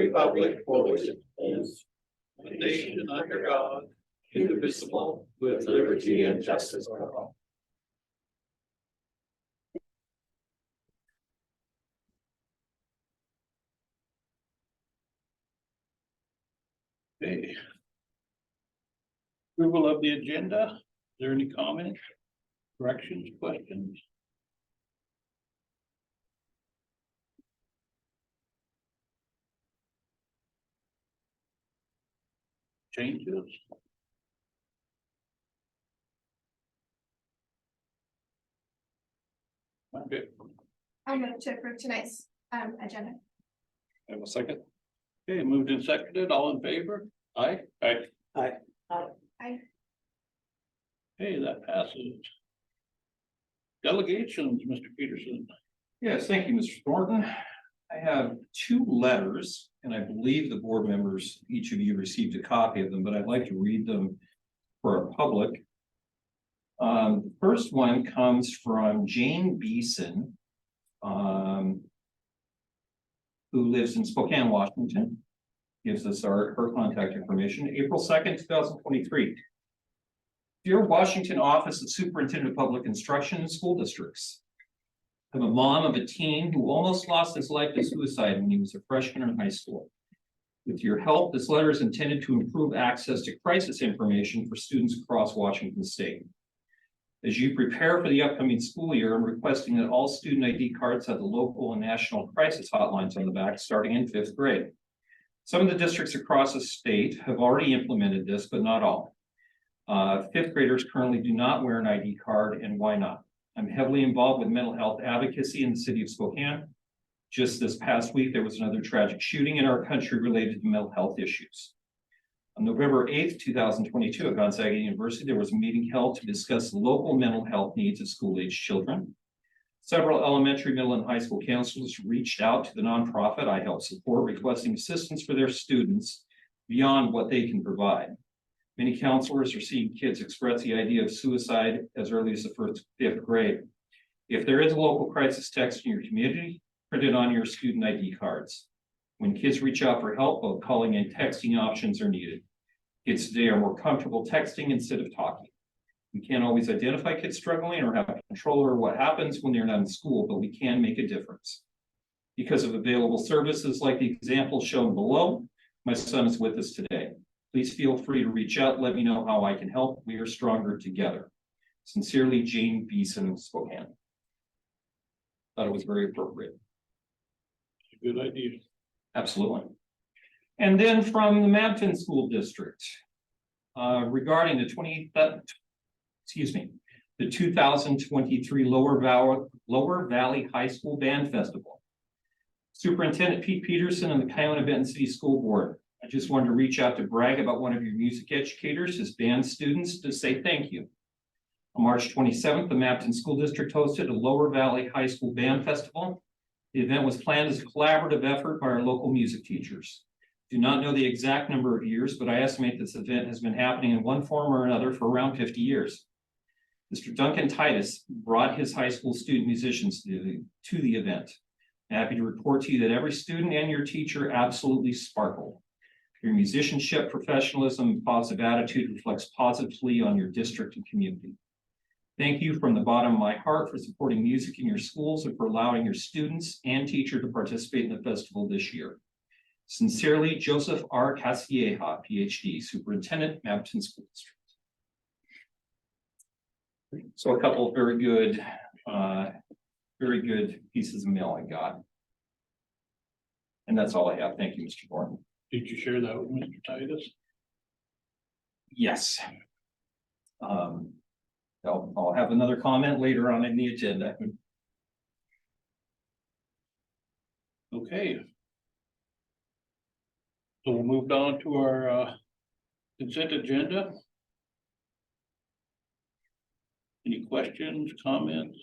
republic for which it stands, one nation under God, indivisible, with liberty and justice for all. Okay. Approval of the agenda. Is there any comments, corrections, questions? Changes? Okay, I move to approve tonight's agenda. have a second. Okay, moved and seconded, all in favor? Aye. Aye. Aye. Aye. Hey, that passes. Delegations, Mr. Peterson. Yes, thank you, Mr. Thornton. I have two letters, and I believe the board members, each of you received a copy of them, but I'd like to read them for our public. The first one comes from Jane Beeson, who lives in Spokane, Washington. Gives us her contact information, April 2nd, 2023. Dear Washington Office of Superintendent of Public Instruction and School Districts. I'm a mom of a teen who almost lost his life to suicide when he was a freshman in high school. With your help, this letter is intended to improve access to crisis information for students across Washington State. As you prepare for the upcoming school year, I'm requesting that all student ID cards have the local and national crisis hotlines on the back starting in 5th grade. Some of the districts across the state have already implemented this, but not all. 5th graders currently do not wear an ID card, and why not? I'm heavily involved with mental health advocacy in the city of Spokane. Just this past week, there was another tragic shooting in our country related to mental health issues. On November 8th, 2022 at Gonzaga University, there was a meeting held to discuss the local mental health needs of school-age children. Several elementary, middle, and high school counselors reached out to the nonprofit I help support, requesting assistance for their students beyond what they can provide. Many counselors are seeing kids express the idea of suicide as early as the 5th grade. If there is a local crisis text in your community, print it on your student ID cards. When kids reach out for help, both calling and texting options are needed. Kids today are more comfortable texting instead of talking. We can't always identify kids struggling or have control over what happens when they're not in school, but we can make a difference. Because of available services like the example shown below, my son is with us today. Please feel free to reach out. Let me know how I can help. We are stronger together. Sincerely, Jane Beeson of Spokane. Thought it was very appropriate. Good idea. Absolutely. And then from the Mabton School District, regarding the 2023 Lower Valley High School Band Festival. Superintendent Pete Peterson and the Kiona-Benton City School Board. I just wanted to reach out to brag about one of your music educators, his band students, to say thank you. On March 27th, the Mabton School District hosted a Lower Valley High School Band Festival. The event was planned as a collaborative effort by our local music teachers. Do not know the exact number of years, but I estimate this event has been happening in one form or another for around 50 years. Mr. Duncan Titus brought his high school student musicians to the event. I'm happy to report to you that every student and your teacher absolutely sparkled. Your musicianship, professionalism, and positive attitude reflects positively on your district and community. Thank you from the bottom of my heart for supporting music in your schools and for allowing your students and teacher to participate in the festival this year. Sincerely, Joseph R. Casieja, PhD, Superintendent, Mabton School District. So a couple of very good pieces of mail I got. And that's all I have. Thank you, Mr. Thornton. Did you share that with Mr. Titus? Yes. I'll have another comment later on in the agenda. Okay. So we'll move on to our consent agenda. Any questions, comments?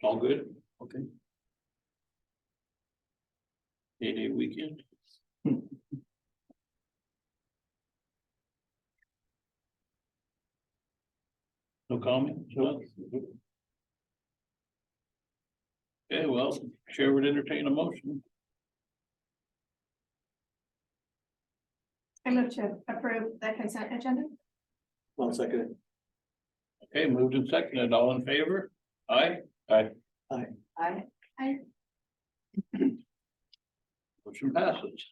All good? Okay. 8-day weekend. No comment? No. Okay, well, Chair would entertain a motion. I move to approve the consent agenda. One second. Okay, moved and seconded, all in favor? Aye. I, Motion passes.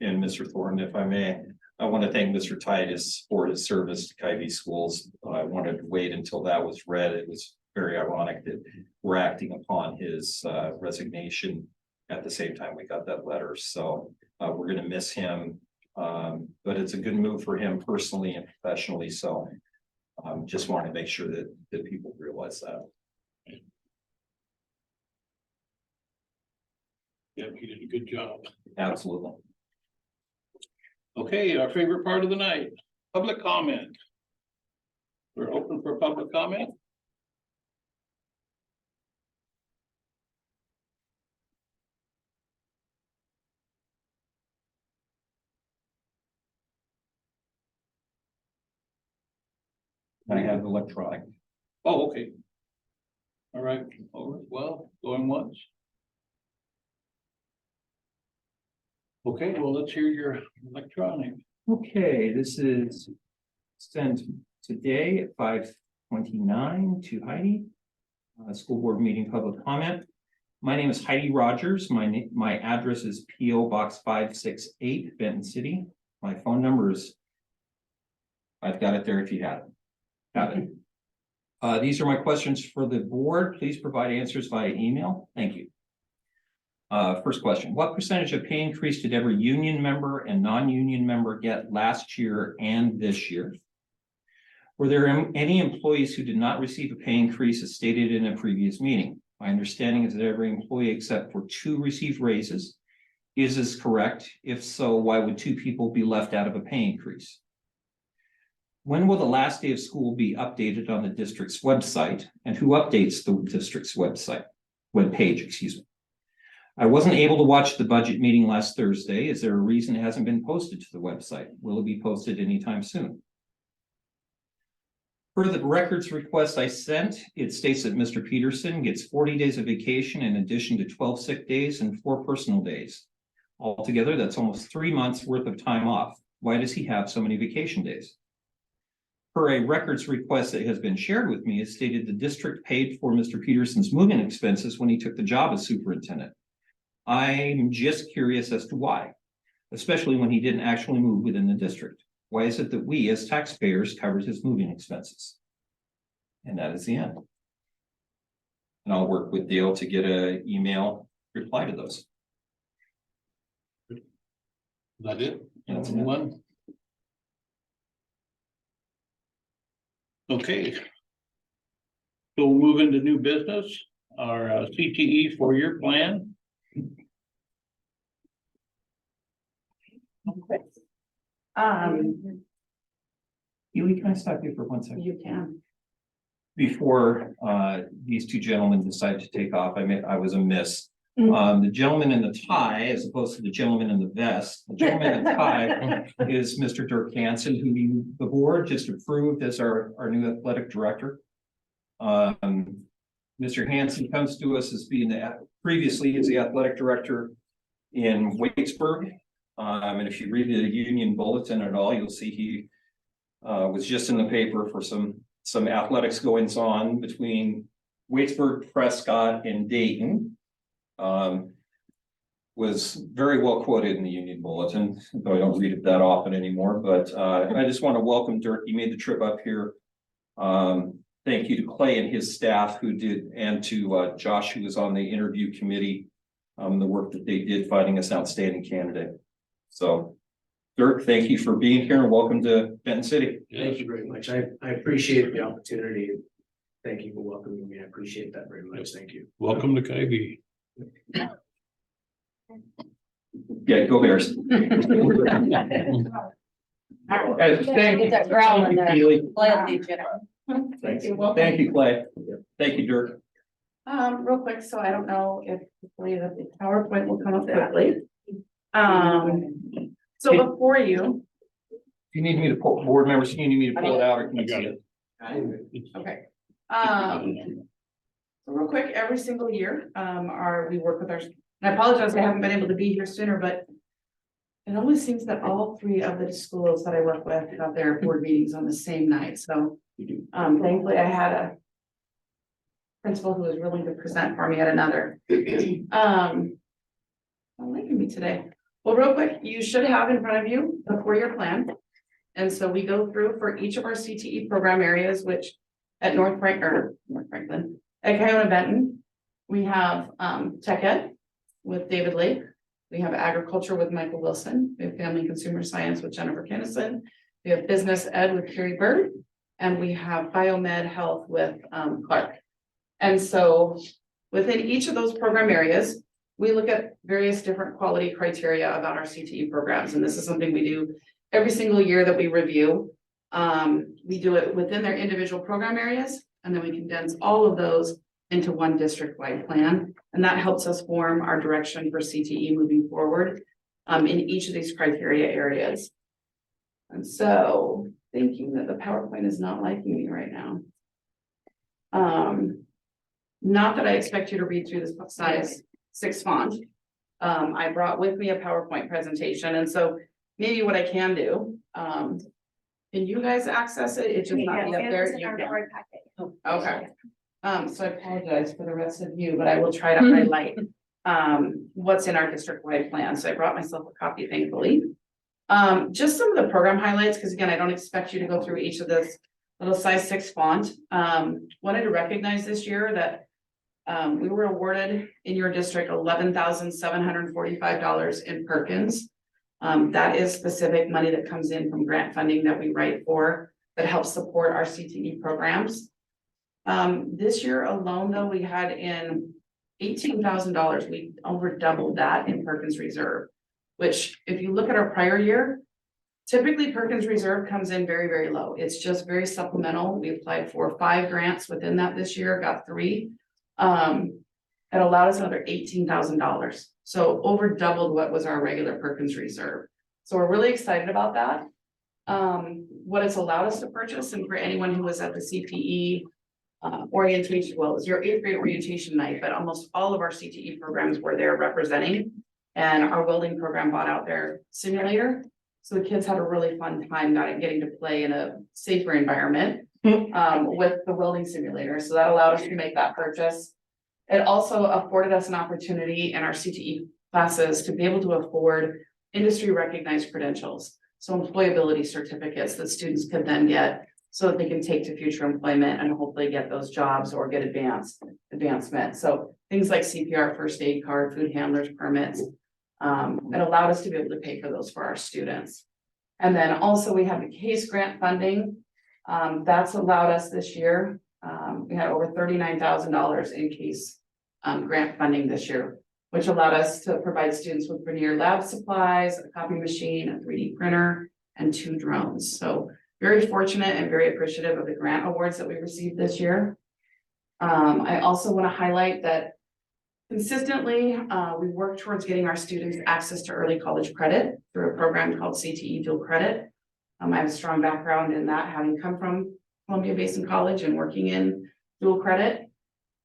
And Mr. Thornton, if I may, I want to thank Mr. Titus for his service to Kyvie Schools. I wanted to wait until that was read. It was very ironic that we're acting upon his resignation at the same time we got that letter. So we're going to miss him. But it's a good move for him personally and professionally. So just want to make sure that people realize that. Yeah, he did a good job. Absolutely. Okay, our favorite part of the night, public comment. We're open for public comment. I have electronic. Oh, okay. All right, well, going once. Okay, well, let's hear your electronic. Okay, this is sent today at 5:29 to Heidi. School board meeting public comment. My name is Heidi Rogers. My address is P.O. Box 568, Benton City. My phone number is. I've got it there if you have it. Got it. These are my questions for the board. Please provide answers via email. Thank you. First question, what percentage of pay increase did every union member and non-union member get last year and this year? Were there any employees who did not receive a pay increase as stated in a previous meeting? My understanding is that every employee except for 2 received raises. Is this correct? If so, why would 2 people be left out of a pay increase? When will the last day of school be updated on the district's website, and who updates the district's webpage, excuse me? I wasn't able to watch the budget meeting last Thursday. Is there a reason it hasn't been posted to the website? Will it be posted anytime soon? Per the records request I sent, it states that Mr. Peterson gets 40 days of vacation in addition to 12 sick days and 4 personal days. Altogether, that's almost 3 months worth of time off. Why does he have so many vacation days? Per a records request that has been shared with me, it stated the district paid for Mr. Peterson's moving expenses when he took the job as superintendent. I'm just curious as to why, especially when he didn't actually move within the district. Why is it that we as taxpayers covered his moving expenses? And that is the end. And I'll work with Dale to get an email reply to those. Is that it? That's it. One. Okay. So we'll move into new business, our CTE 4-year plan. Huey, can I stop you for 1 second? You can. Before these 2 gentlemen decided to take off, I was amiss. The gentleman in the tie, as opposed to the gentleman in the vest, the gentleman in the tie is Mr. Dirk Hansen, who the board just approved as our new athletic director. Mr. Hansen comes to us as being previously as the athletic director in Waitsburg. And if you read the union bulletin at all, you'll see he was just in the paper for some athletics goings on between Waitsburg, Prescott, and Dayton. Was very well quoted in the union bulletin, though I don't read it that often anymore. But I just want to welcome Dirk. He made the trip up here. Thank you to Clay and his staff who did, and to Josh, who was on the interview committee, the work that they did finding us outstanding candidate. So, Dirk, thank you for being here and welcome to Benton City. Thank you very much. I appreciate the opportunity. Thank you for welcoming me. I appreciate that very much. Thank you. Welcome to Kyvie. Yeah, go Bears. Get that growl in there. Keely. Loyalty, Jenna. Thank you, Clay. Thank you, Dirk. Real quick, so I don't know if hopefully that the PowerPoint will come up quickly. So before you, Do you need me to pull, board members, do you need me to pull it out or can you I got see it? okay. So real quick, every single year, we work with our, and I apologize, I haven't been able to be here sooner, but it always seems that all three of the schools that I work with have their board meetings on the same night, so. Thankfully, I had a principal who was willing to present for me at another. I'm liking me today. Well, real quick, you should have in front of you the 4-year plan. And so we go through for each of our CTE program areas, which at North Franklin, at Coyote Benton, we have Tech Ed with David Lake. We have agriculture with Michael Wilson. We have family and consumer science with Jennifer Kennison. We have business ed with Carrie Bird. And we have biomed health with Clark. And so within each of those program areas, we look at various different quality criteria about our CTE programs. And this is something we do every single year that we review. We do it within their individual program areas, and then we condense all of those into one district-wide plan. And that helps us form our direction for CTE moving forward in each of these criteria areas. And so thinking that the PowerPoint is not liking me right now. Not that I expect you to read through this size 6 font. I brought with me a PowerPoint presentation, and so maybe what I can do, can you guys access it? It's just not up there. It's in our board packet. Okay. So I apologize for the rest of you, but I will try to highlight what's in our district-wide plan. So I brought myself a copy, thankfully. Just some of the program highlights, because again, I don't expect you to go through each of this little size 6 font. Wanted to recognize this year that we were awarded in your district $11,745 in Perkins. That is specific money that comes in from grant funding that we write for that helps support our CTE programs. This year alone, though, we had in $18,000. We over doubled that in Perkins Reserve, which if you look at our prior year, typically Perkins Reserve comes in very, very low. It's just very supplemental. We applied for 5 grants within that this year, got 3. It allowed us another $18,000. So over doubled what was our regular Perkins Reserve. So we're really excited about that. What it's allowed us to purchase, and for anyone who was at the CPE orientation, well, it was your 8th grade orientation night, but almost all of our CTE programs were there representing. And our welding program bought out their simulator. So the kids had a really fun time getting to play in a safer environment with the welding simulator. So that allowed us to make that purchase. It also afforded us an opportunity in our CTE classes to be able to afford industry recognized credentials. So employability certificates that students could then get so that they can take to future employment and hopefully get those jobs or get advancement. So things like CPR, first aid card, food handlers permits. It allowed us to be able to pay for those for our students. And then also we have the CASE grant funding. That's allowed us this year. We had over $39,000 in CASE grant funding this year, which allowed us to provide students with Vernier lab supplies, a copy machine, a 3D printer, and 2 drones. So very fortunate and very appreciative of the grant awards that we received this year. I also want to highlight that consistently, we work towards getting our students access to early college credit through a program called CTE Dual Credit. I have a strong background in that, having come from Columbia Basin College and working in dual credit.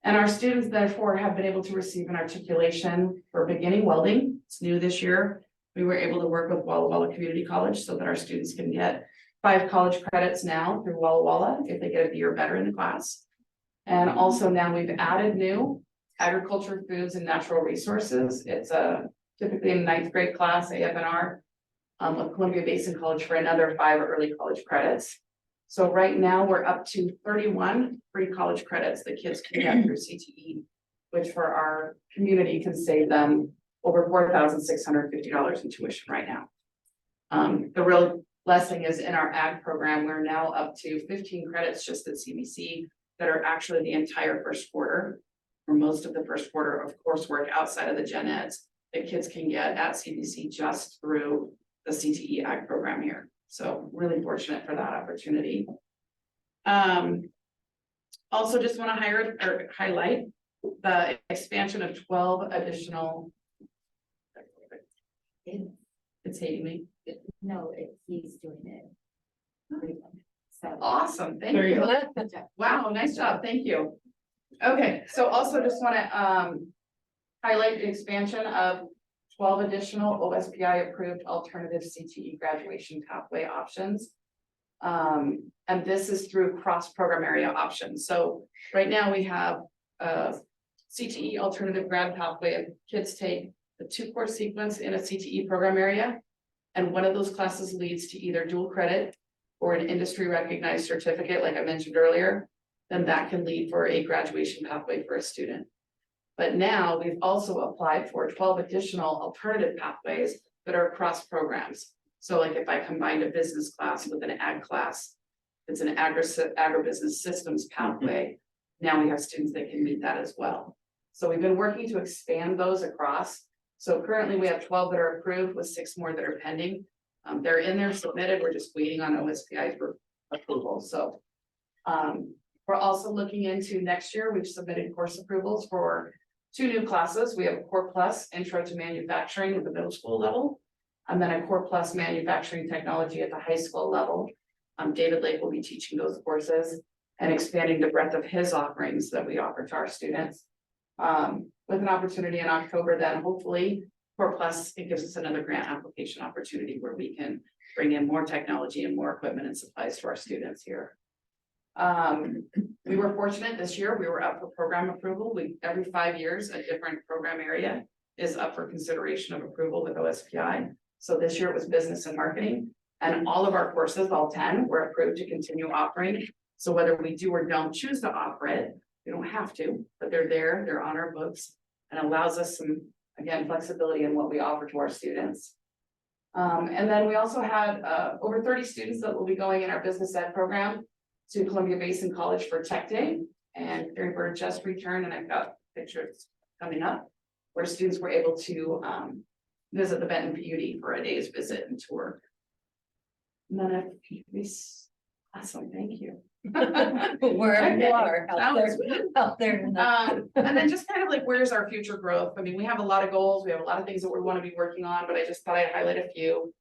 And our students therefore have been able to receive an articulation for beginning welding. It's new this year. We were able to work with Walla Walla Community College so that our students can get 5 college credits now through Walla Walla if they get a B or better in the class. And also now we've added new agriculture, foods, and natural resources. It's typically in 9th grade class, AFNR, of Columbia Basin College for another 5 early college credits. So right now we're up to 31 free college credits that kids can get through CTE, which for our community can save them over $4,650 in tuition right now. The real blessing is in our ag program, we're now up to 15 credits just at CBC that are actually the entire first quarter, or most of the first quarter of coursework outside of the gen eds that kids can get at CBC just through the CTE ag program here. So really fortunate for that opportunity. Also just want to highlight the expansion of 12 additional. It's hating me. No, he's doing it. So, Awesome, thank There you you. Wow, nice job, thank you. Okay, so also just wanna, highlight the expansion of 12 additional OSPI approved alternative CTE graduation pathway options. And this is through cross-program area options. So right now we have a CTE alternative grad pathway. If kids take the 2-course sequence in a CTE program area, and one of those classes leads to either dual credit or an industry recognized certificate, like I mentioned earlier, then that can lead for a graduation pathway for a student. But now we've also applied for 12 additional alternative pathways that are across programs. So like if I combined a business class with an ag class, it's an agribusiness systems pathway. Now we have students that can meet that as well. So we've been working to expand those across. So currently we have 12 that are approved with 6 more that are pending. They're in there submitted. We're just waiting on OSPI for approval. So we're also looking into next year. We've submitted course approvals for 2 new classes. We have a Core Plus Intro to Manufacturing at the middle school level, and then a Core Plus Manufacturing Technology at the high school level. David Lake will be teaching those courses and expanding the breadth of his offerings that we offer to our students. With an opportunity in October, then hopefully Core Plus, it gives us another grant application opportunity where we can bring in more technology and more equipment and supplies to our students here. We were fortunate this year, we were up for program approval. Every 5 years, a different program area is up for consideration of approval with OSPI. So this year it was business and marketing, and all of our courses, all 10, were approved to continue offering. So whether we do or don't choose to offer it, we don't have to, but they're there, they're on our books, and allows us some, again, flexibility in what we offer to our students. And then we also had over 30 students that will be going in our business ed program to Columbia Basin College for Tech Day, and Carrie Bird just returned, and I've got pictures coming up where students were able to visit the Benton PUD for a day's visit and tour. And then awesome, thank you. Wherever you are, out there. In the- And then just kind of like, where's our future growth? I mean, we have a lot of goals, we have a lot of things that we want to be working on, but I just thought I'd highlight a few.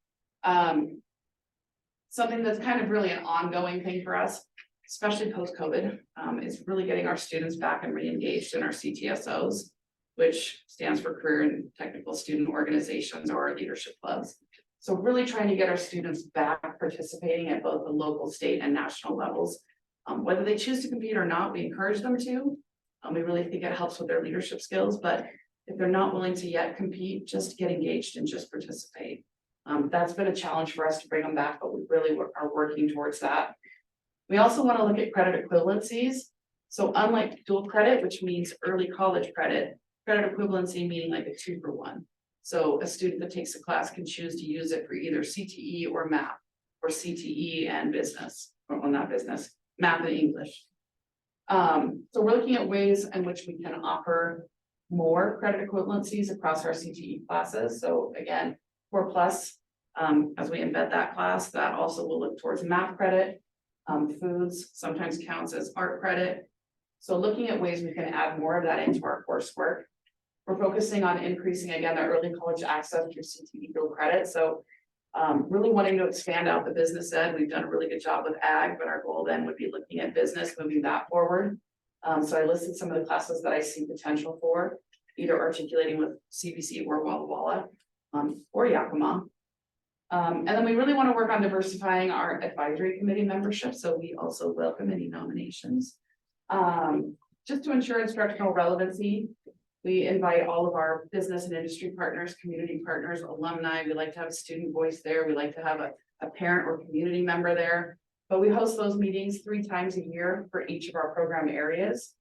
Something that's kind of really an ongoing thing for us, especially post-COVID, is really getting our students back and re-engaged in our CTSOs, which stands for Career and Technical Student Organizations, or our leadership clubs. So really trying to get our students back participating at both the local, state, and national levels. Whether they choose to compete or not, we encourage them to. We really think it helps with their leadership skills, but if they're not willing to yet compete, just get engaged and just participate. That's been a challenge for us to bring them back, but we really are working towards that. We also want to look at credit equivalencies. So unlike dual credit, which means early college credit, credit equivalency meaning like a 2-for-1. So a student that takes a class can choose to use it for either CTE or math, or CTE and business, or well, not business, math and English. So we're looking at ways in which we can offer more credit equivalencies across our CTE classes. So again, Core Plus, as we embed that class, that also will look towards math credit. Foods sometimes counts as art credit. So looking at ways we can add more of that into our coursework. We're focusing on increasing, again, the early college access through CTE dual credit. So really wanting to expand out the business ed. We've done a really good job with ag, but our goal then would be looking at business, moving that forward. So I listed some of the classes that I see potential for, either articulating with CBC or Walla Walla, or Yakima. And then we really want to work on diversifying our advisory committee membership. So we also welcome any nominations. Just to ensure instructional relevancy, we invite all of our business and industry partners, community partners, alumni. We like to have a student voice there. We like to have a parent or community member there. But we host those meetings 3 times a year for each of our program areas.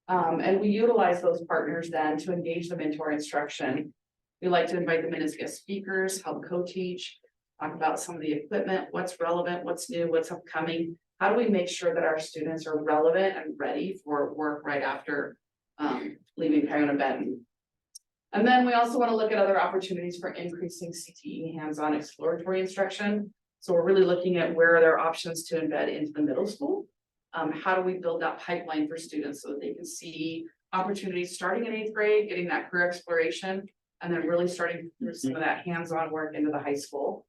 And we utilize those partners then to engage them into our instruction. We like to invite them in as guest speakers, help co-teach, talk about some of the equipment, what's relevant, what's new, what's upcoming. How do we make sure that our students are relevant and ready for work right after leaving Coyote Benton? And then we also want to look at other opportunities for increasing CTE hands-on exploratory instruction. So we're really looking at where are there options to embed into the middle school. How do we build that pipeline for students so that they can see opportunities starting in 8th grade, getting that career exploration, and then really starting through some of that hands-on work into the high school.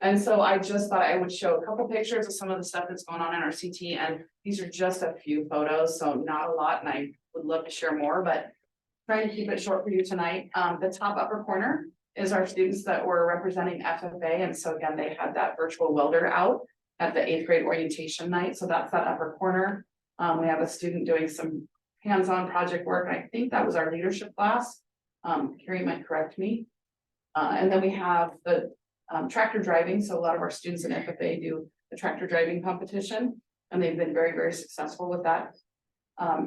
And so I just thought I would show a couple pictures of some of the stuff that's going on in our CT, and these are just a few photos, so not a lot, and I would love to share more, but trying to keep it short for you tonight. The top upper corner is our students that were representing FFA, and so again, they had that virtual welder out at the 8th grade orientation night, so that's that upper corner. We have a student doing some hands-on project work, and I think that was our leadership class. Carrie might correct me. And then we have the tractor driving, so a lot of our students in FFA do the tractor driving competition, and they've been very, very successful with that.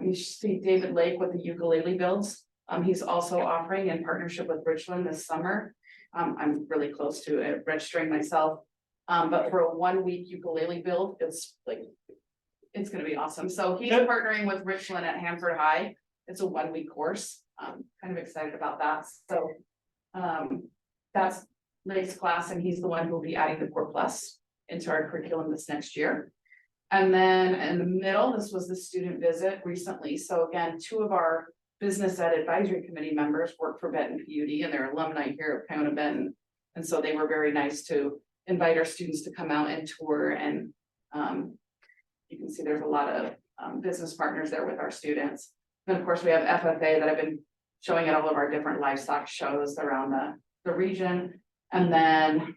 You see David Lake with the ukulele builds. He's also offering in partnership with Richland this summer. I'm really close to it, registering myself. But for a 1-week ukulele build, it's gonna be awesome. So he's partnering with Richland at Hanford High. It's a 1-week course. I'm kind of excited about that. So that's Lake's class, and he's the one who will be adding the Core Plus into our curriculum this next year. And then in the middle, this was the student visit recently. So again, 2 of our business ed advisory committee members work for Benton PUD, and they're alumni here at Pomona Benton. And so they were very nice to invite our students to come out and tour. And you can see there's a lot of business partners there with our students. And of course, we have FFA that have been showing at all of our different livestock shows around the region. And then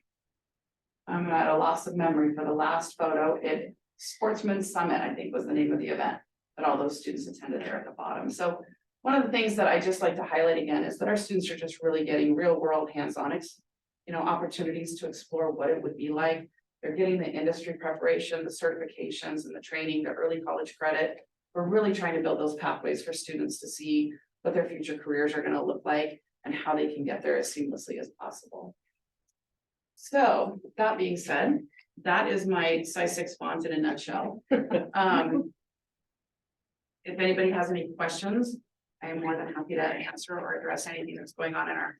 I'm at a loss of memory for the last photo. Sportsman Summit, I think, was the name of the event that all those students attended there at the bottom. So one of the things that I just like to highlight again is that our students are just really getting real world hands-on, opportunities to explore what it would be like. They're getting the industry preparation, the certifications, and the training, the early college credit. We're really trying to build those pathways for students to see what their future careers are going to look like and how they can get there as seamlessly as possible. So that being said, that is my size 6 font in a nutshell. If anybody has any questions, I am more than happy to answer or address anything that's going on in our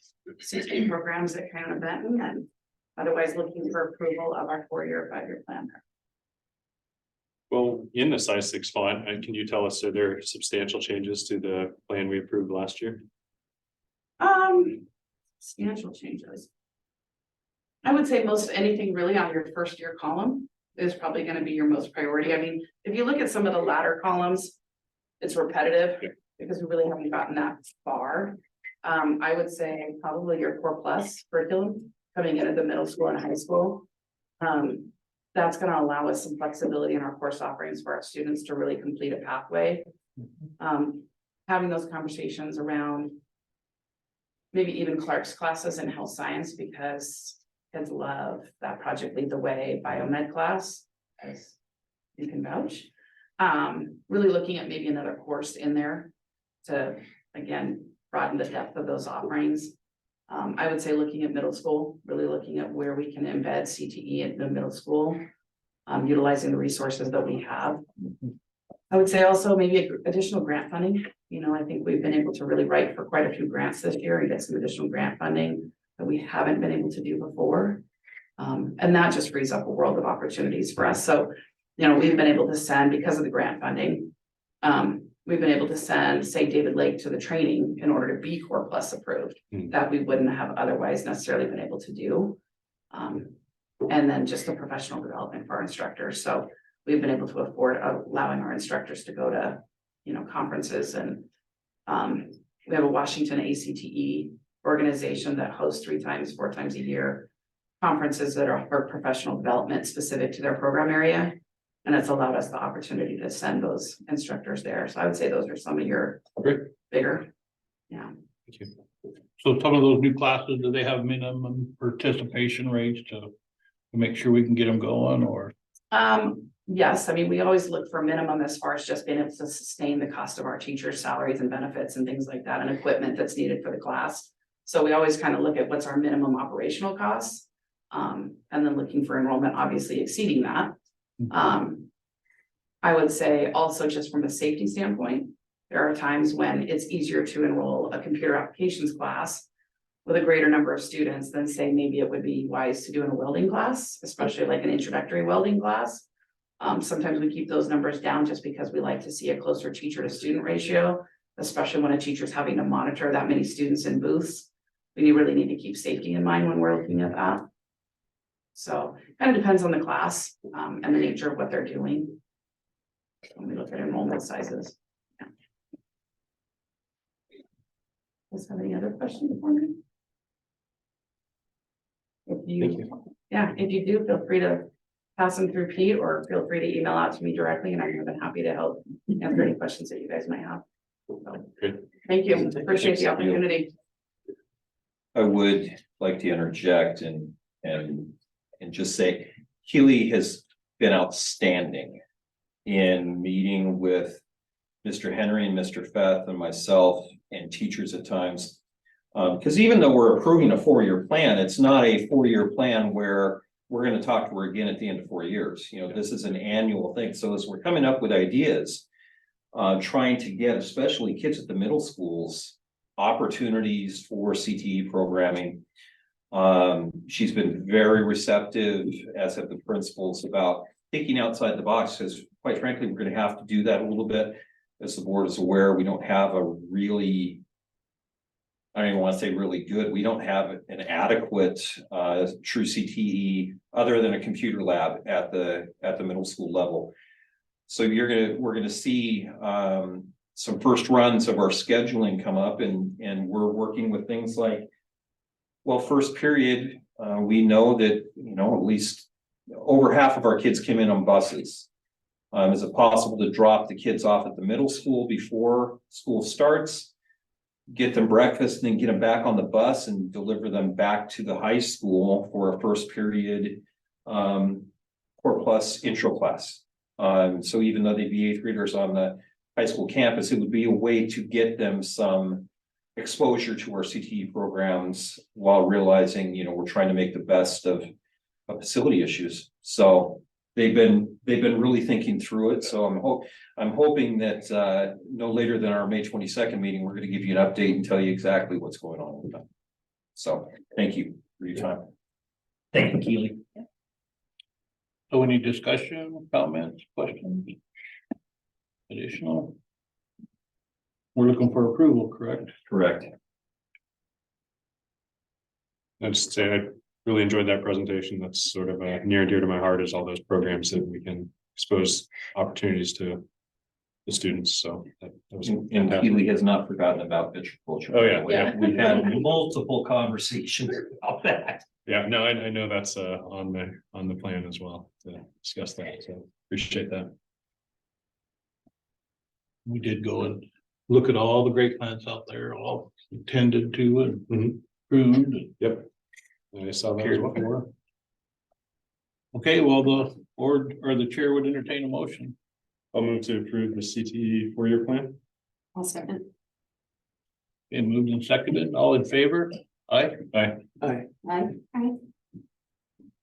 CT programs at Pomona Benton, and otherwise looking for approval of our 4-year, 5-year plan. Well, in the size 6 font, can you tell us, are there substantial changes to the plan we approved last year? Substantial changes. I would say most anything really on your 1st year column is probably going to be your most priority. I mean, if you look at some of the latter columns, it's repetitive because we really haven't gotten that far. I would say probably your Core Plus curriculum coming in at the middle school and high school. That's going to allow us some flexibility in our course offerings for our students to really complete a pathway. Having those conversations around maybe even Clark's classes in health science, because kids love that Project Lead the Way biomed class, as you can vouch. Really looking at maybe another course in there to, again, broaden the depth of those offerings. I would say looking at middle school, really looking at where we can embed CTE in the middle school, utilizing the resources that we have. I would say also maybe additional grant funding. I think we've been able to really write for quite a few grants this year and get some additional grant funding that we haven't been able to do before. And that just frees up a world of opportunities for us. So, we've been able to send, because of the grant funding, we've been able to send, say, David Lake to the training in order to be Core Plus approved, that we wouldn't have otherwise necessarily been able to do. And then just the professional development for our instructors. So we've been able to afford allowing our instructors to go to, conferences, and we have a Washington ACTE organization that hosts 3 times, 4 times a year conferences that are for professional development specific to their program area. And it's allowed us the opportunity to send those instructors there. So I would say those are some of your bigger. Yeah. Thank you. So some of those new classes, do they have minimum participation rates to make sure we can get them going, or? Yes, I mean, we always look for minimum as far as just being able to sustain the cost of our teachers' salaries and benefits and things like that, and equipment that's needed for the class. So we always kind of look at what's our minimum operational costs, and then looking for enrollment, obviously exceeding that. I would say also, just from a safety standpoint, there are times when it's easier to enroll a computer applications class with a greater number of students than, say, maybe it would be wise to do in a welding class, especially like an introductory welding class. Sometimes we keep those numbers down just because we like to see a closer teacher to student ratio, especially when a teacher's having to monitor that many students in booths. We really need to keep safety in mind when we're looking at that. So kind of depends on the class, and the nature of what they're doing. When we look at enrollment sizes. Yeah. Does have any other questions for me? If if you do, feel free to pass them through Pete, or feel free to email out to me directly, and I'm more than happy to help answer any questions that you guys might have. So, Great. thank you, appreciate the opportunity. I would like to interject and just say Keely has been outstanding in meeting with Mr. Henry and Mr. Feth and myself and teachers at times. Because even though we're approving a 4-year plan, it's not a 4-year plan where we're going to talk to her again at the end of 4 years. You know, this is an annual thing. So as we're coming up with ideas, trying to get especially kids at the middle schools opportunities for CTE programming. She's been very receptive, as have the principals, about thinking outside the box, because quite frankly, we're going to have to do that a little bit. As the board is aware, we don't have a really, I don't even want to say really good, we don't have an adequate true CTE other than a computer lab at the middle school level. So we're gonna see some first runs of our scheduling come up, and we're working with things like, well, first period, we know that, you know, at least over half of our kids came in on buses. Is it possible to drop the kids off at the middle school before school starts, get them breakfast, and then get them back on the bus and deliver them back to the high school for a first period core plus intro class? So even though they'd be 8th graders on the high school campus, it would be a way to get them some exposure to our CTE programs while realizing, you know, we're trying to make the best of facility issues. So they've been really thinking through it. So I'm hoping that no later than our May 22nd meeting, we're going to give you an update and tell you exactly what's going on with them. So thank you for your time. Thank you, Keely. So any discussion, comments, questions? Additional? We're looking for approval, correct? Correct. I'd just say I really enjoyed that presentation. That's sort of near and dear to my heart, is all those programs that we can expose opportunities to the students. So that was And fantastic. Keely has not forgotten about picture culture. Oh, yeah. We've had multiple conversations about that. Yeah, no, I know that's on the plan as well to discuss that. So appreciate that. We did go and look at all the great plants out there, all intended to and pruned. Yep. I saw that as well. For. Okay, well, the board or the chair would entertain a motion. I'll move to approve the CTE 4-year plan. I'll second. Okay, moved and seconded, all in favor? Aye. Aye. Aye.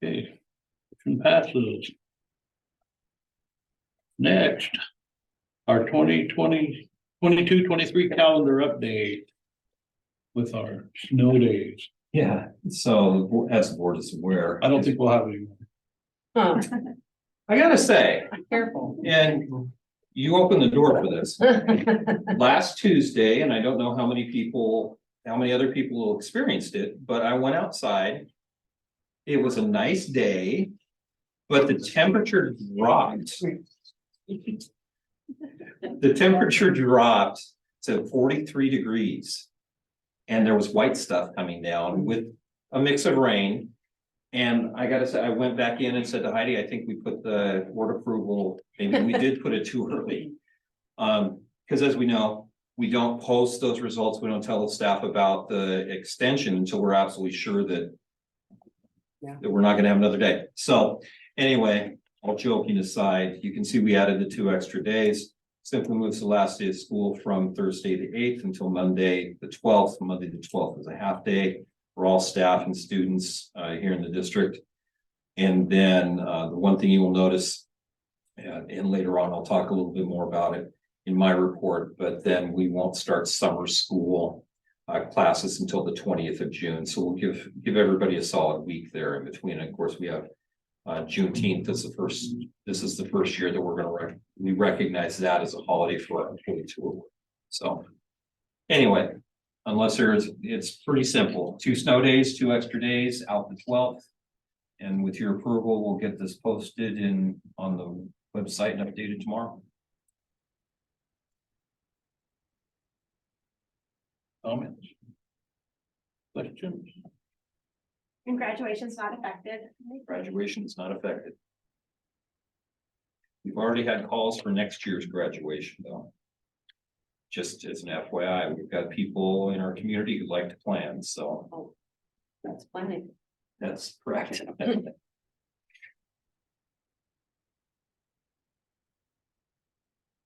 Okay. Motion passes. Next. Our 22-23 calendar update. With our snow days. Yeah, so as the board is aware. I don't think we'll have any. Huh, I gotta say, careful. and you opened the door for this. Last Tuesday, and I don't know how many other people experienced it, but I went outside. It was a nice day, but the temperature dropped. The temperature dropped to 43 degrees. And there was white stuff coming down with a mix of rain. And I gotta say, I went back in and said to Heidi, I think we put the board approval, maybe we did put it too early. Because as we know, we don't post those results. We don't tell the staff about the extension until we're absolutely sure that we're not gonna have another day. So anyway, all joking aside, you can see we added the 2 extra days. Simply moves the last day of school from Thursday the 8th until Monday the 12th. Monday the 12th is a half day for all staff and students here in the district. And then the one thing you will notice, and later on I'll talk a little bit more about it in my report, but then we won't start summer school classes until the 20th of June. So we'll give everybody a solid week there in between. And of course, we have Juneteenth is this is the first year that we're going to we recognize that as a holiday for our employees to work. So anyway, it's pretty simple. 2 snow days, 2 extra days out the 12th. And with your approval, we'll get this posted on the website and updated tomorrow. Comments? Questions? And graduation's not affected. Graduation is not affected. We've already had calls for next year's graduation, though. Just as an FYI, we've got people in our community who'd like to plan, so That's plenty. that's correct.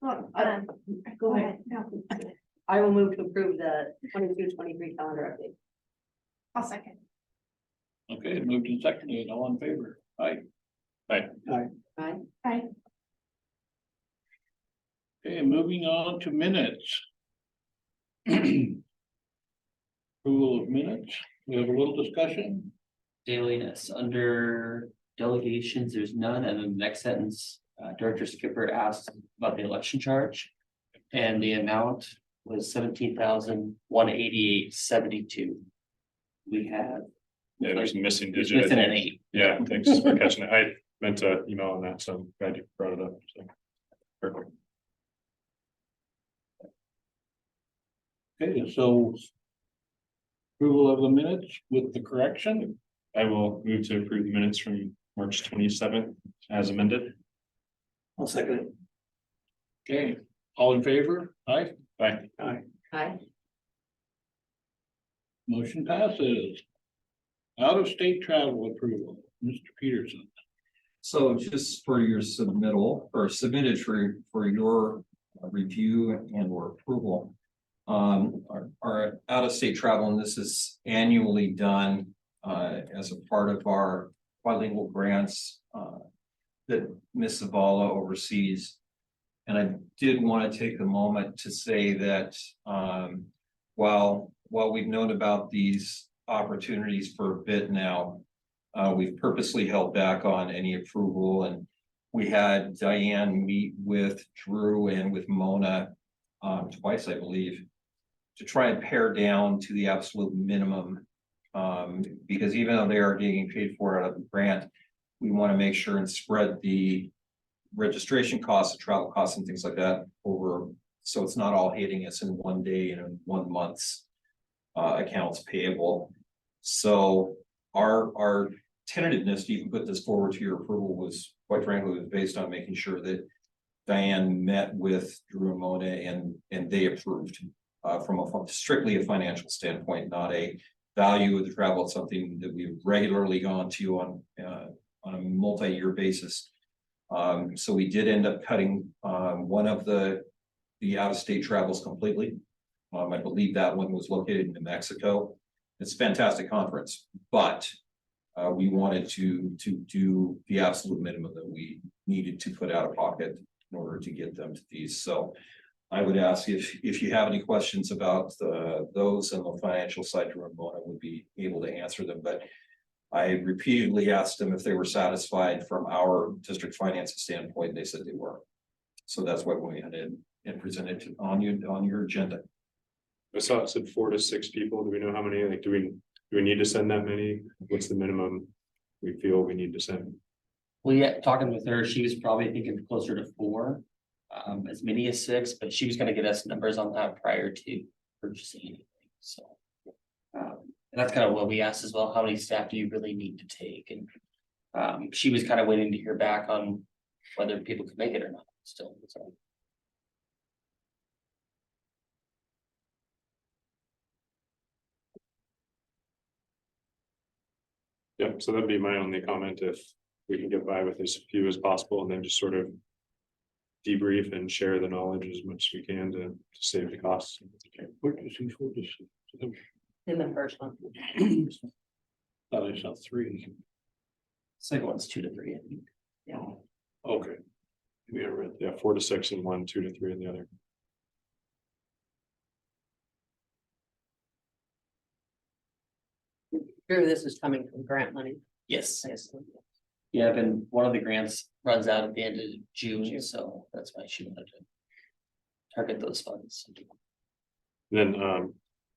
Well, Go ahead. No, I will move to approve the 22-23 calendar update. I'll second. Okay, moved and seconded, all in favor? Aye. Aye. Aye. Okay, moving on to minutes. Approval of minutes, we have a little discussion. Dailiness, under delegations, there's none, and then the next sentence, Director Skipper asked about the election charge. And the amount was 17,188.72. We have. Yeah, there's a missing It's digit. I missing an think. 8. Yeah, thanks for catching it. I meant to email on that, so I'm glad you brought it up. So. Perfect. Okay, so. Approval of the minutes with the correction, I will move to approve the minutes from March 27th as amended. I'll second it. okay, all in favor? Aye, Bye. Aye. motion passes. Out of state travel approval, Mr. Peterson. So just for your submittal or submitted for your review and or approval. Our out-of-state travel, and this is annually done as a part of our bilingual grants that Ms. Zavala oversees. And I did want to take a moment to say that while we've known about these opportunities for a bit now, we've purposely held back on any approval, and we had Diane meet with Drew and with Mona twice, I believe, to try and pare down to the absolute minimum. Because even though they are getting paid for out of the grant, we want to make sure and spread the registration costs, the travel costs and things like that over, so it's not all hitting us in one day and in 1 month's accounts payable. So our tentativeness to even put this forward to your approval was, quite frankly, was based on making sure that Diane met with Drew and Mona and they approved from strictly a financial standpoint, not a value of the travel. It's something that we've regularly gone to on a multi-year basis. So we did end up cutting one of the out-of-state travels completely. I believe that one was located in New Mexico. It's a fantastic conference, but we wanted to do the absolute minimum that we needed to put out of pocket in order to get them to these. So I would ask if you have any questions about those and the financial side, Drew and Mona would be able to answer them. But I repeatedly asked them if they were satisfied from our district finance standpoint, and they said they were. So that's what we had in and presented on your agenda. I saw it said 4 to 6 people. Do we know how many? Like, do we need to send that many? What's the minimum we feel we need to send? Well, yeah, talking with her, she was probably thinking closer to 4, as many as 6, but she was gonna get us numbers on that prior to purchasing anything, so. And that's kind of what we asked as well, how many staff do you really need to take? And she was kind of waiting to hear back on whether people could make it or not still, so. Yeah, so that'd be my only comment, if we can get by with as few as possible and then just sort of debrief and share the knowledge as much as we can to save the costs. Where does he for this? In the first one. Thought I saw 3. Second one's 2 to 3, I think. Yeah. Okay. Maybe I read. Yeah, 4 to 6 in one, 2 to 3 in the other. Sure, this is coming from grant money. Yes, I assume. yeah, and one of the grants runs out at the end of June, so that's why she wanted to target those funds. Then,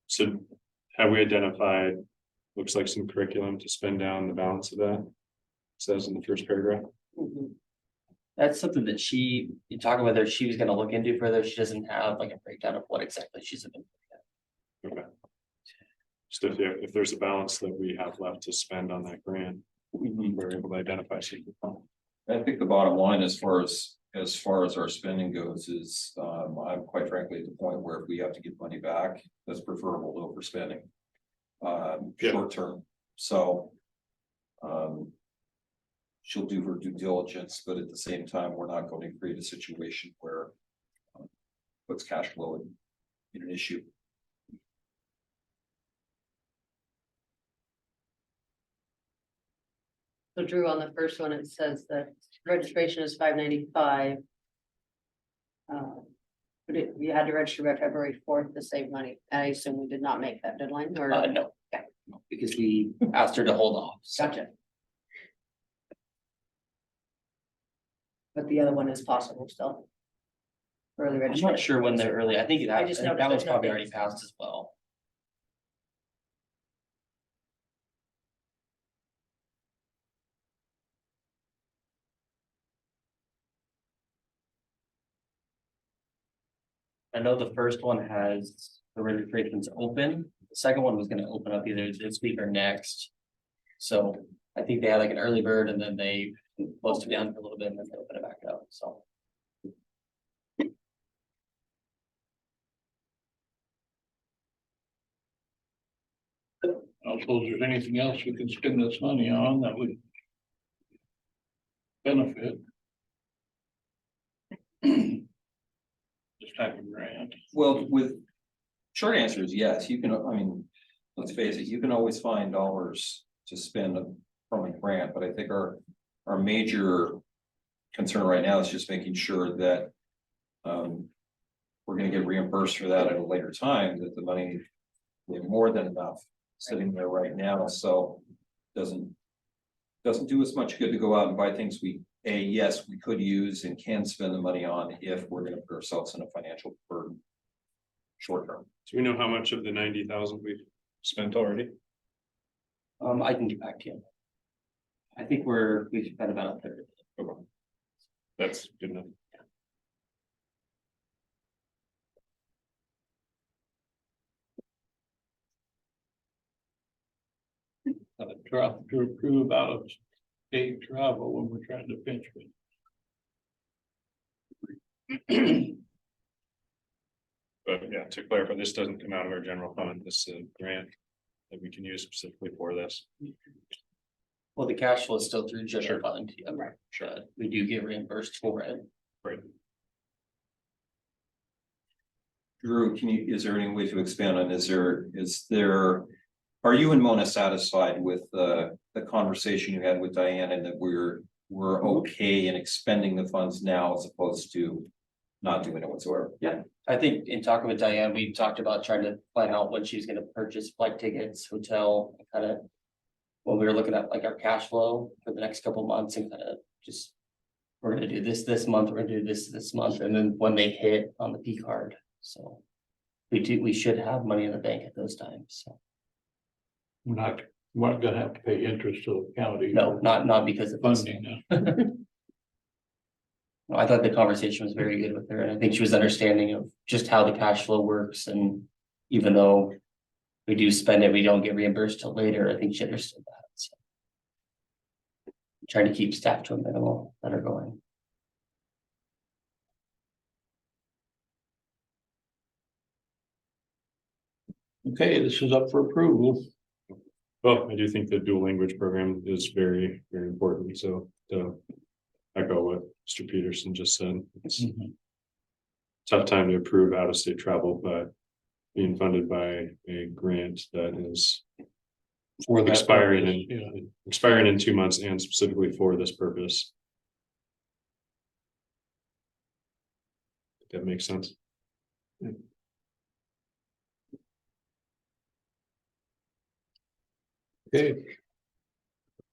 so have we identified, looks like some curriculum to spend down the balance of that? says in the first paragraph. That's something that you talk about whether she was gonna look into further. She doesn't have like a breakdown of what exactly she's looking for. Okay. So if there's a balance that we have left to spend on that grant, we're able to identify some. I think the bottom line as far as our spending goes is, I'm quite frankly at the point where if we have to give money back, that's preferable to overspending. Yeah. Short term, so. She'll do her due diligence, but at the same time, we're not going to create a situation where. Puts cash flow in an issue. So Drew, on the first one, it says that registration is $5.95. But you had to register by February 4th to save money. I assume we did not make that deadline or? No, no, because we asked her to hold off. so- Gotcha. But the other one is possible still. Early I'm registration. not sure when they're early. I think I just noticed that one's there's no probably dates. already passed as well. I know the first one has the registrations open. The second one was gonna open up either this week or next. So I think they had like an early bird and then they closed it down for a little bit and then they opened it back up, so. I don't suppose there's anything else we can spend this money on that would benefit. This type of grant. Well, short answer is yes, you can, I mean, let's face it, you can always find dollars to spend from a grant, but I think our major concern right now is just making sure that we're gonna get reimbursed for that at a later time, that the money, we have more than enough sitting there right now, so doesn't do us much good to go out and buy things yes, we could use and can spend the money on if we're gonna put ourselves in a financial burden. Short term. Do we know how much of the 90,000 we've spent already? I can get back to you. I think we've spent about a third. Okay. That's good enough. To approve out of state travel when we're trying to pinch it. But yeah, to clarify, this doesn't come out of our general fund. This is a grant that we can use specifically for this. Well, the cash flow is still through general Sure. fund. Yeah, Right. sure. We do get reimbursed for it. Right. Drew, is there any way to expand on, are you and Mona satisfied with the conversation you had with Diane and that we're okay in expending the funds now as opposed to not doing it whatsoever? Yeah, I think in talking with Diane, we talked about trying to plan out when she's gonna purchase flight tickets, hotel, kind of. When we were looking at like our cash flow for the next couple of months and kind of just. We're gonna do this month, we're gonna do this month, and then when they hit on the P card, so. We should have money in the bank at those times, so. We're not gonna have to pay interest to the county. No, not because of this. Funding. No, I thought the conversation was very good with her, and I think she was understanding of just how the cash flow works, and even though. We do spend it, we don't get reimbursed till later, I think she understood that, so. Trying to keep staff to a minimal that are going. Okay, this is up for approval. Well, I do think the dual language program is very, very important. So to echo what Mr. Peterson just said, it's a tough time to approve out of state travel, but being funded by a grant that is For that expiring purpose, in yeah. expiring in 2 months and specifically for this purpose. If that makes sense. Okay.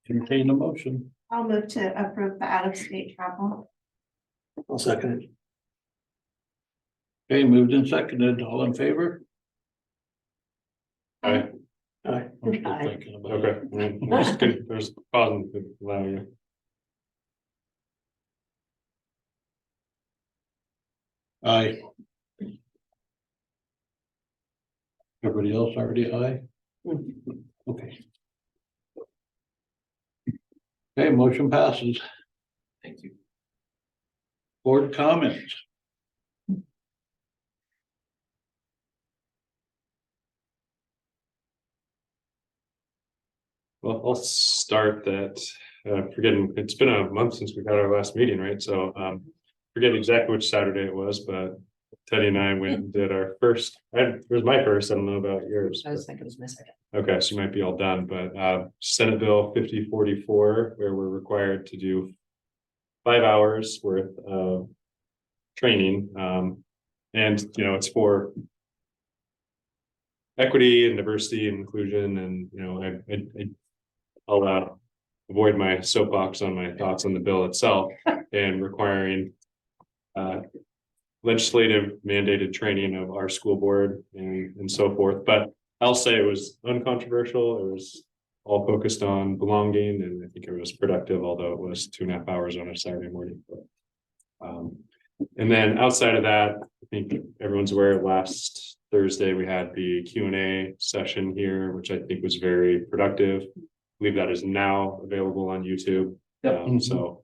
Entertain a motion. I'll move to approve the out-of-state travel. I'll second it. Okay, moved and seconded, all in favor? Aye. I'm still Aye. thinking about Okay, it. I'm just gonna, there's pausing to allow you. Aye. Everybody else already aye? Okay. Okay, motion passes. Thank you. Board comments. Well, I'll start that, forgetting, it's been a month since we had our last meeting, right? So, forget exactly which Saturday it was, but Teddy and I went and did our first, it was my first, I don't know about yours. I was thinking it was my second. Okay, so you might be all done, but Senate Bill 5044, where we're required to do 5 hours worth of training. And you know, it's for equity and diversity and inclusion, and you know, I'll avoid my soapbox on my thoughts on the bill itself and requiring legislative mandated training of our school board and so forth. But I'll say it was uncontroversial. It was all focused on belonging, and I think it was productive, although it was 2.5 hours on a Saturday morning. And then outside of that, I think everyone's aware last Thursday we had the Q&A session here, which I think was very productive. I believe that is now available on YouTube. Yep. So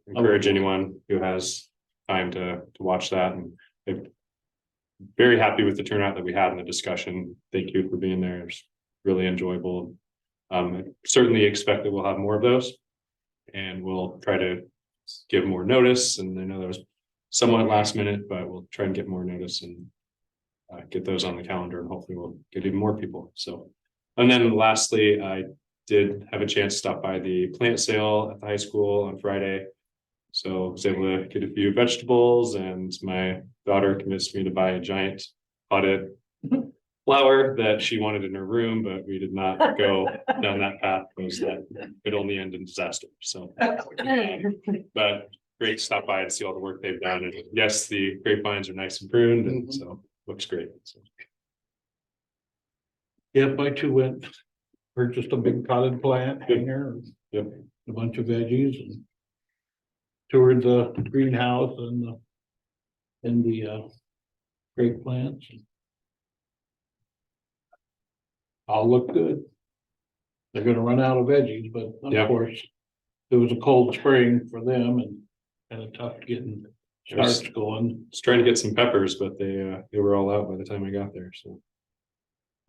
encourage anyone who has time to watch that, and I'm very happy with the turnout that we had in the discussion. Thank you for being there. It's really enjoyable. I certainly expect that we'll have more of those, and we'll try to give more notice. And I know that was somewhat last minute, but we'll try and get more notice and get those on the calendar, and hopefully we'll get even more people. So, and then lastly, I did have a chance to stop by the plant sale at the high school on Friday. So I was able to get a few vegetables, and my daughter convinced me to buy a giant potted flower that she wanted in her room, but we did not go down that path because that could only end in disaster. So, but great to stop by and see all the work they've done. And yes, the grapevines are nice and pruned, and so looks great. So. Yep, I too went, purchased a big potted plant hanger, Yep. a bunch of veggies, and toured the greenhouse and the grape plants. All look good. They're gonna run out of veggies, but Yeah. of course, it was a cold spring for them and kind of tough getting starts going. Was trying to get some peppers, but they were all out by the time I got there. So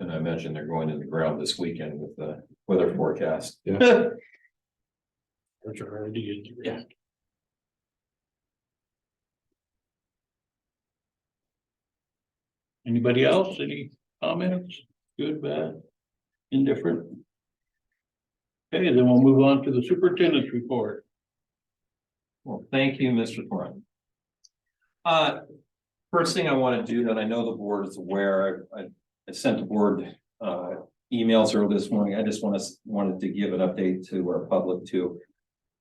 And I imagine they're going in the ground this weekend with the weather forecast. yeah. Which are already in the ground. Anybody else? Any comments? Good, bad, indifferent? Okay, then we'll move on to the superintendent's report. Well, thank you, Mr. Thorne. First thing I want to do that I know the board is aware, I sent the board emails early this morning. I just wanted to give an update to our public, to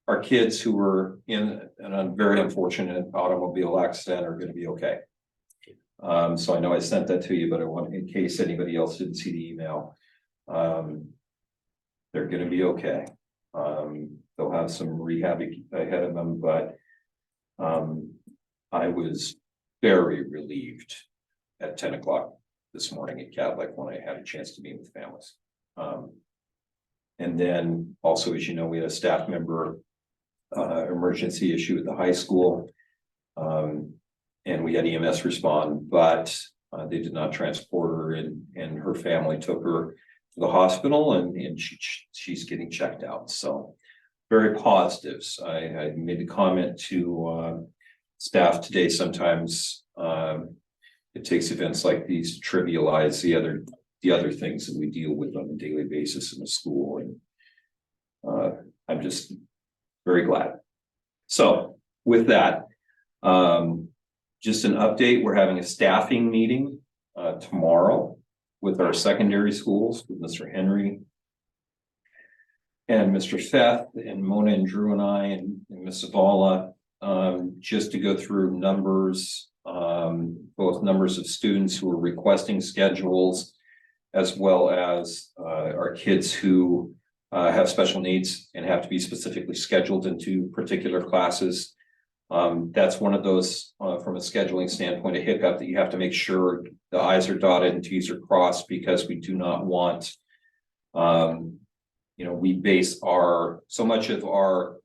our kids who were in a very unfortunate automobile accident are going to be okay. So I know I sent that to you, but I want, in case anybody else didn't see the email, they're going to be okay. They'll have some rehab ahead of them, but I was very relieved at 10 o'clock this morning at Cadillac when I had a chance to meet with families. And then also, as you know, we had a staff member emergency issue at the high school. And we had EMS respond, but they did not transport her, and her family took her to the hospital, and she's getting checked out. So very positives. I made a comment to staff today. Sometimes it takes events like these to trivialize the other things that we deal with on a daily basis in the school, and I'm just very glad. So with that, just an update, we're having a staffing meeting tomorrow with our secondary schools, with Mr. Henry and Mr. Seth and Mona and Drew and I and Ms. Zavala, just to go through numbers, both numbers of students who are requesting schedules as well as our kids who have special needs and have to be specifically scheduled into particular classes. That's one of those, from a scheduling standpoint, a hiccup that you have to make sure the i's are dotted and t's are crossed, because we do not want, we base so much of our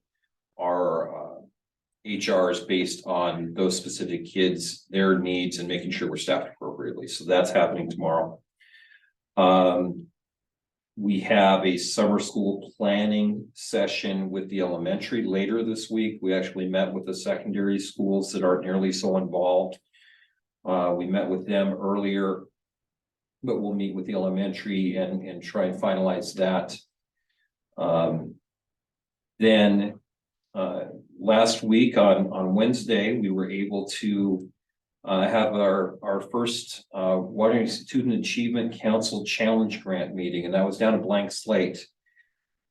HR is based on those specific kids, their needs, and making sure we're staffed appropriately. So that's happening tomorrow. We have a summer school planning session with the elementary later this week. We actually met with the secondary schools that aren't nearly so involved. We met with them earlier, but we'll meet with the elementary and try and finalize that. Then last week on Wednesday, we were able to have our first Watering Student Achievement Council Challenge Grant meeting, and that was down at Blank Slate.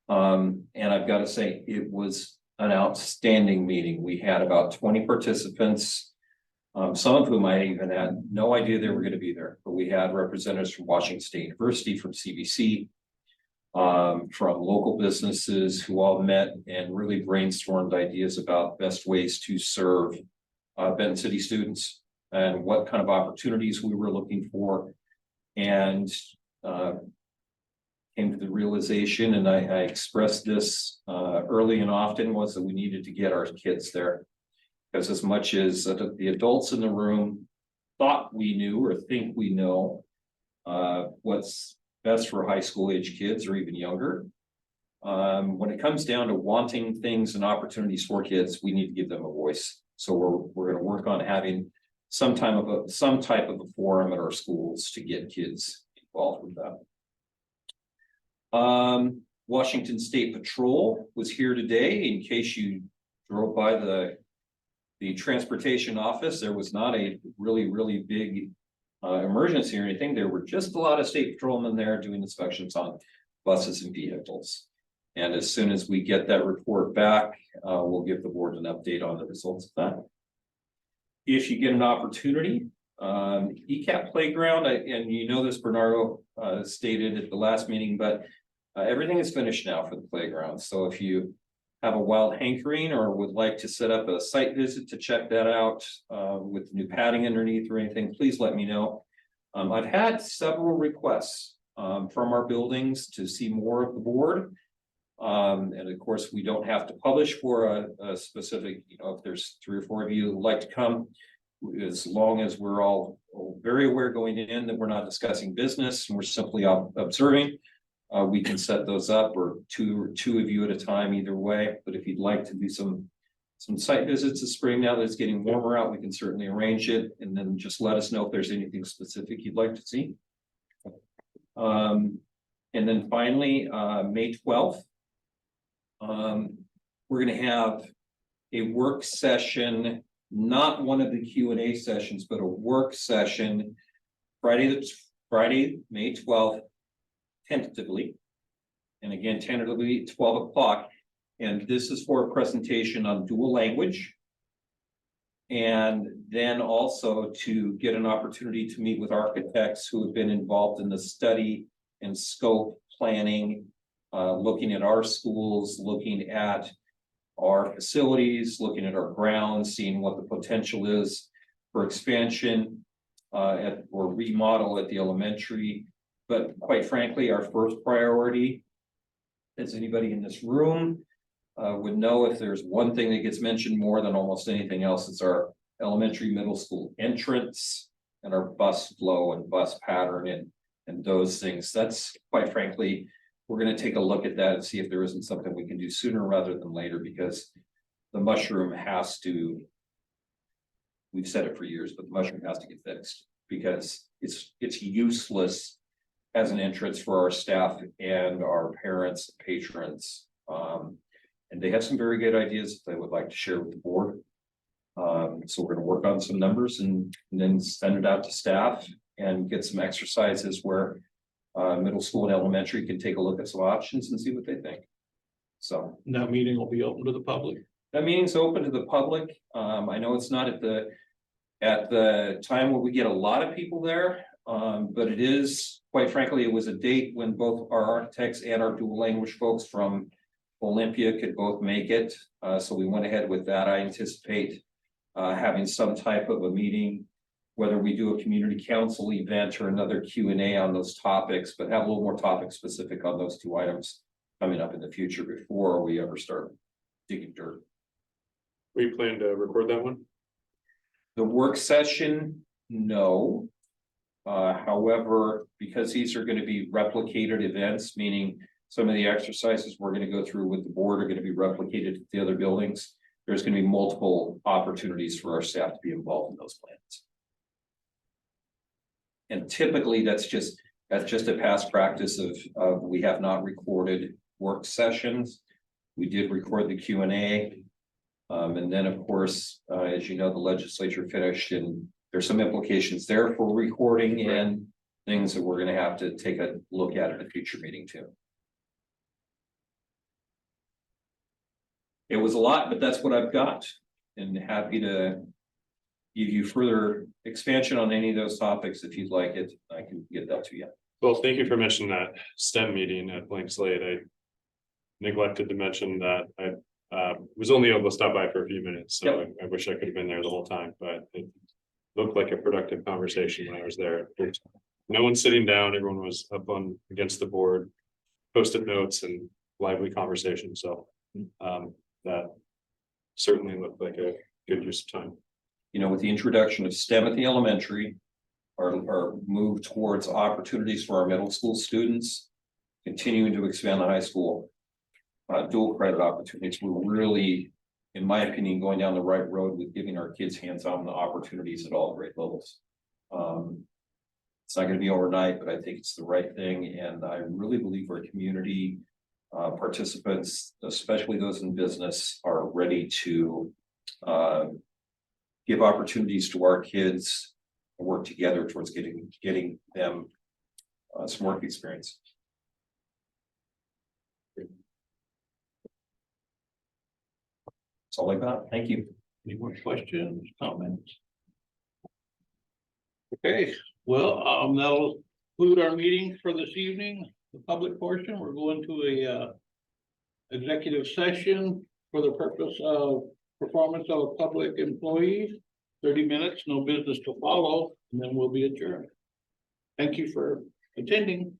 And I've got to say, it was an outstanding meeting. We had about 20 participants, some of whom I even had no idea they were going to be there, but we had representatives from Washington State University, from CBC, from local businesses who all met and really brainstormed ideas about best ways to serve Benton City students and what kind of opportunities we were looking for, and came to the realization, and I expressed this early and often, was that we needed to get our kids there, because as much as the adults in the room thought we knew or think we know what's best for high school age kids or even younger, when it comes down to wanting things and opportunities for kids, we need to give them a voice. So we're going to work on having some type of a forum at our schools to get kids involved with that. Washington State Patrol was here today. In case you drove by the transportation office, there was not a really big emergency or anything. There were just a lot of state patrolmen there doing inspections on buses and vehicles. And as soon as we get that report back, we'll give the board an update on the results of that. If you get an opportunity, ECAP Playground, and you know this, Bernardo stated at the last meeting, but everything is finished now for the playground. So if you have a wild hankering or would like to set up a site visit to check that out with new padding underneath or anything, please let me know. I've had several requests from our buildings to see more of the board. And of course, we don't have to publish for a specific, if there's 3 or 4 of you who would like to come, as long as we're all very aware going in that we're not discussing business and we're simply observing, we can set those up, or two of you at a time, either way. But if you'd like to do some site visits this spring, now that it's getting warmer out, we can certainly arrange it, and then just let us know if there's anything specific you'd like to see. And then finally, May 12th, we're going to have a work session, not one of the Q&A sessions, but a work session Friday, May 12th, tentatively. And again, tentatively 12 o'clock. And this is for a presentation on dual language. And then also to get an opportunity to meet with architects who have been involved in the study and scope planning, looking at our schools, looking at our facilities, looking at our grounds, seeing what the potential is for expansion or remodel at the elementary. But quite frankly, our first priority, as anybody in this room would know, if there's one thing that gets mentioned more than almost anything else, it's our elementary middle school entrance and our bus flow and bus pattern and those things. That's, quite frankly, we're going to take a look at that and see if there isn't something we can do sooner rather than later, because the mushroom has to, we've said it for years, but the mushroom has to get fixed, because it's useless as an entrance for our staff and our parents, patrons. And they have some very good ideas that they would like to share with the board. So we're going to work on some numbers and then send it out to staff and get some exercises where middle school and elementary can take a look at some options and see what they think. So That meeting will be open to the public. that meeting's open to the public. I know it's not at the time where we get a lot of people there, but it is, quite frankly, it was a date when both our architects and our dual language folks from Olympia could both make it. So we went ahead with that. I anticipate having some type of a meeting, whether we do a community council event or another Q&A on those topics, but have a little more topic specific on those two items coming up in the future before we ever start digging dirt. We plan to record that one? The work session, no. However, because these are going to be replicated events, meaning some of the exercises we're going to go through with the board are going to be replicated at the other buildings. There's going to be multiple opportunities for our staff to be involved in those plans. And typically, that's just a past practice of we have not recorded work sessions. We did record the Q&A. And then, of course, as you know, the legislature finished, and there's some implications there for recording and things that we're going to have to take a look at a future meeting too. It was a lot, but that's what I've got, and happy to give you further expansion on any of those topics if you'd like it. I can get that to you. Well, thank you for mentioning that STEM meeting at Blank Slate. I neglected to mention that I was only able to stop by for a few minutes, so Yep. I wish I could have been there the whole time, but it looked like a productive conversation when I was there. There's no one sitting down, everyone was up on against the board, post-it notes and lively conversation, so that certainly looked like a good use of time. You know, with the introduction of STEM at the elementary, our move towards opportunities for our middle school students, continuing to expand the high school dual credit opportunities, we're really, in my opinion, going down the right road with giving our kids hands-on opportunities at all grade levels. It's not going to be overnight, but I think it's the right thing, and I really believe our community participants, especially those in business, are ready to give opportunities to our kids and work together towards getting them some work experience. That's all I got. Thank you. Any more questions, comments? Okay, well, that'll conclude our meeting for this evening, the public portion. We're going to a executive session for the purpose of performance of a public employee. 30 minutes, no business to follow, and then we'll be adjourned. Thank you for attending.